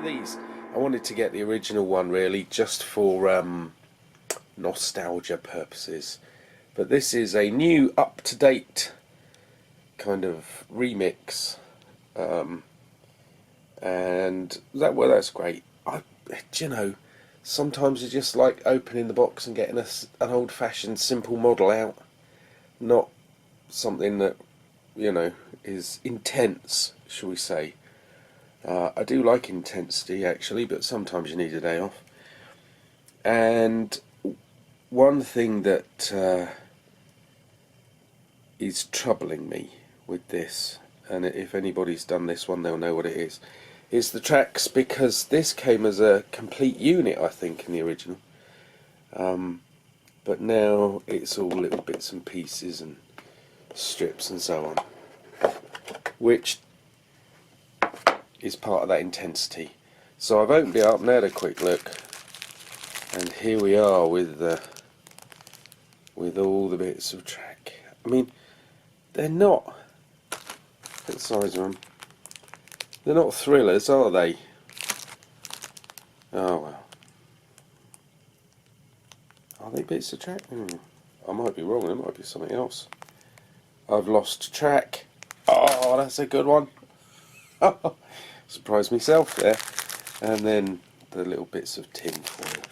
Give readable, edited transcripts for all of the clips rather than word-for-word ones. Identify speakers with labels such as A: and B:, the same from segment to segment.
A: of these. I wanted to get the original one really, just for nostalgia purposes. But this is a new, up-to-date kind of remix, and that's great. You know, sometimes you just like opening the box and getting an old-fashioned, simple model out, not something that, you know, is intense, shall we say. I do like intensity actually, but sometimes you need a day off. And one thing that is troubling me with this, and if anybody's done this one they'll know what it is the tracks, because this came as a complete unit I think in the original, but now it's all little bits and pieces and strips and so on, which is part of that intensity. So I've opened it up and had a quick look, and here we are with all the bits of track. I mean, they're not, look at the size of them, they're not thrillers, are they? Oh well. Are they bits of track? I might be wrong, there might be something else. I've lost track. Oh, that's a good one. Surprised myself there. And then the little bits of tin foil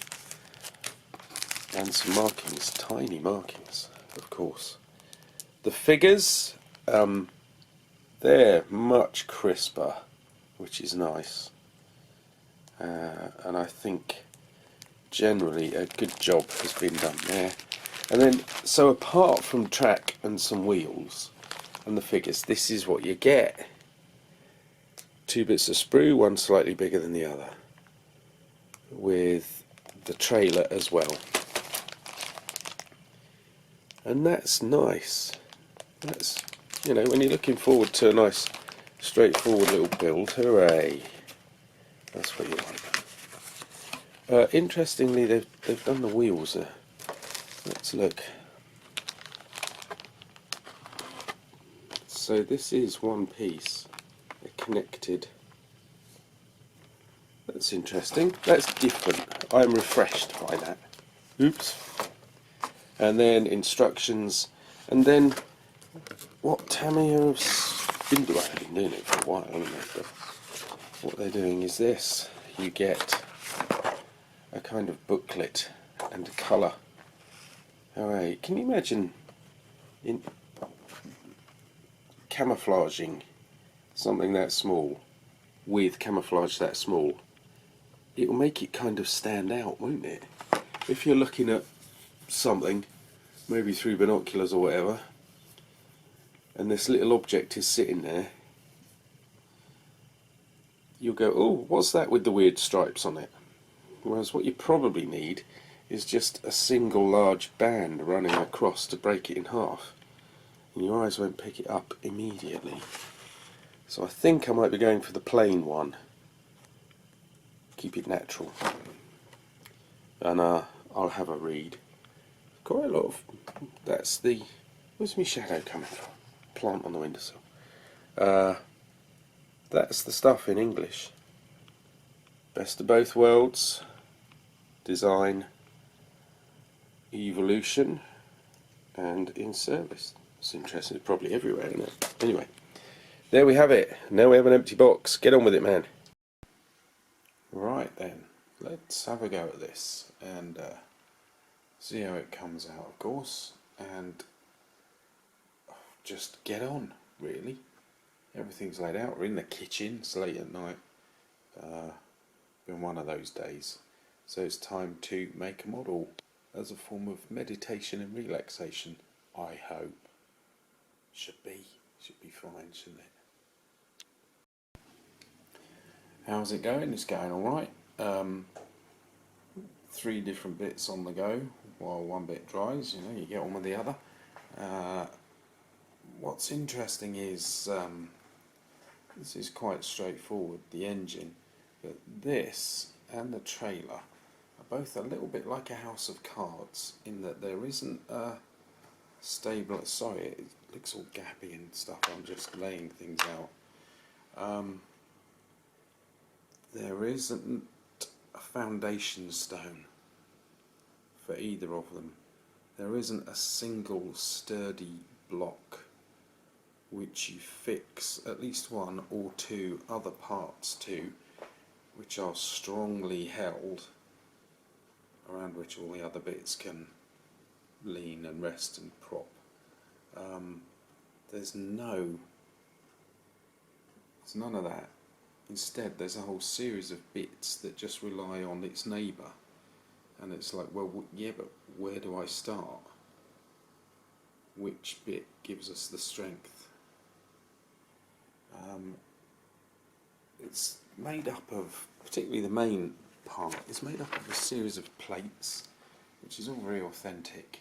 A: and some markings, tiny markings, of course. The figures, they're much crisper, which is nice, and I think generally a good job has been done there. And then, so apart from track and some wheels and the figures, this is what you get. Two bits of sprue, one slightly bigger than the other, with the trailer as well. And that's nice. That's, you know, when you're looking forward to a nice straightforward little build, hooray. That's what you like. Interestingly, they've done the wheels there. Let's look. So this is one piece, connected. That's interesting. That's different. I'm refreshed by that. Oops. And then instructions, and then what Tamiya have been doing. I've been doing it for a while, haven't they? But what they're doing is this: you get a kind of booklet and a colour. Alright, can you imagine in camouflaging something that small with camouflage that small? It will make it kind of stand out, won't it? If you're looking at something, maybe through binoculars or whatever, and this little object is sitting there, you'll go, oh, what's that with the weird stripes on it? Whereas what you probably need is just a single large band running across to break it in half, and your eyes won't pick it up immediately. So I think I might be going for the plain one. Keep it natural. And I'll have a read. Quite a lot of, that's the, where's my shadow coming from? Plant on the windowsill. That's the stuff in English. Best of both worlds, design, evolution, and in service. It's interesting, it's probably everywhere, isn't it? Anyway, there we have it. Now we have an empty box. Get on with it, man. Right then, let's have a go at this and see how it comes out, of course, and just get on, really. Everything's laid out. We're in the kitchen, it's late at night. Been one of those days. So it's time to make a model as a form of meditation and relaxation, I hope. Should be fine, shouldn't it? How's it going? It's going alright. 3 different bits on the go while one bit dries, you know, you get on with the other. What's interesting is this is quite straightforward, the engine, but this and the trailer are both a little bit like a house of cards in that there isn't a stable, sorry it looks all gappy and stuff, I'm just laying things out. there isn't a foundation stone for either of them. There isn't a single sturdy block which you fix at least one or two other parts to, which are strongly held, around which all the other bits can lean and rest and prop. There's none of that. Instead, there's a whole series of bits that just rely on its neighbour, and it's like, well, yeah, but where do I start? Which bit gives us the strength? It's made up of, particularly the main part, it's made up of a series of plates, which is all very authentic,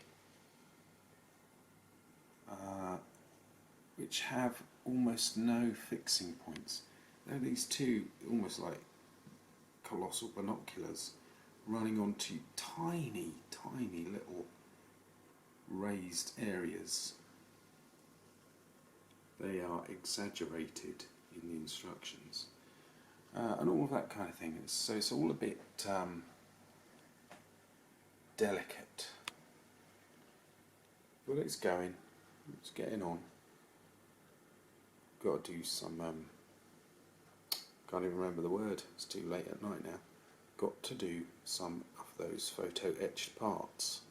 A: which have almost no fixing points. There are these two almost like colossal binoculars running onto tiny, tiny little raised areas. They are exaggerated in the instructions, and all of that kind of thing. So it's all a bit delicate, but it's going, it's getting on. Got to do some, can't even remember the word, it's too late at night now. Got to do some of those photo etched parts.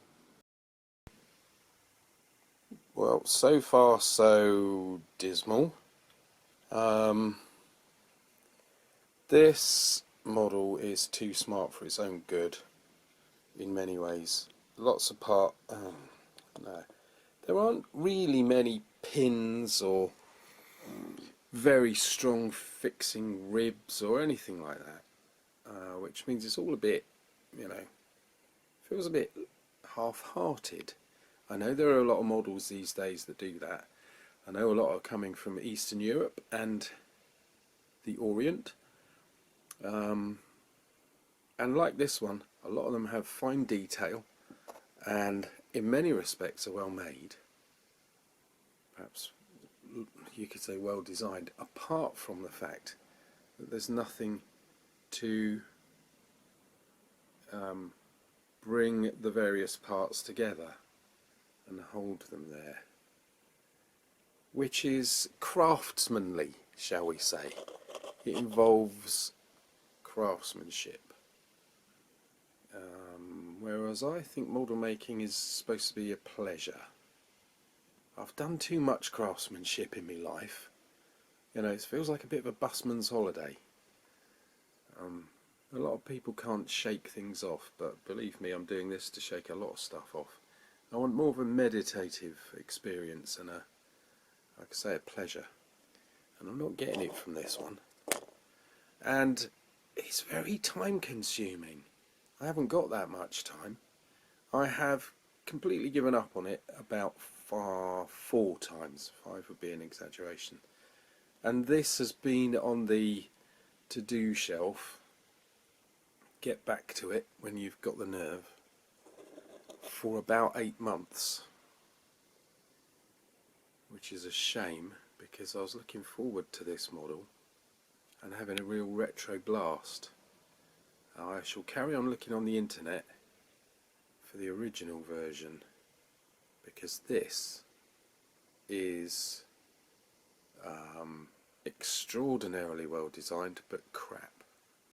A: Well, so far so dismal. This model is too smart for its own good in many ways. Lots of no. There aren't really many pins or very strong fixing ribs or anything like that, which means it's all a bit, feels a bit half-hearted. I know there are a lot of models these days that do that. I know a lot are coming from Eastern Europe and the Orient, and like this one, a lot of them have fine detail and in many respects are well made. Perhaps you could say well designed, apart from the fact that there's nothing to bring the various parts together and hold them there, which is craftsmanly, shall we say. It involves craftsmanship, whereas I think model making is supposed to be a pleasure. I've done too much craftsmanship in my life. It feels like a bit of a busman's holiday. A lot of people can't shake things off, but believe me, I'm doing this to shake a lot of stuff off. I want more of a meditative experience and like I say, a pleasure. And I'm not getting it from this one. And it's very time consuming. I haven't got that much time. I have completely given up on it about 4 times. 5 would be an exaggeration. And this has been on the to-do shelf. Get back to it when you've got the nerve. For about 8 months. Which is a shame, because I was looking forward to this model and having a real retro blast. I shall carry on looking on the internet for the original version, because this is extraordinarily well designed but crap.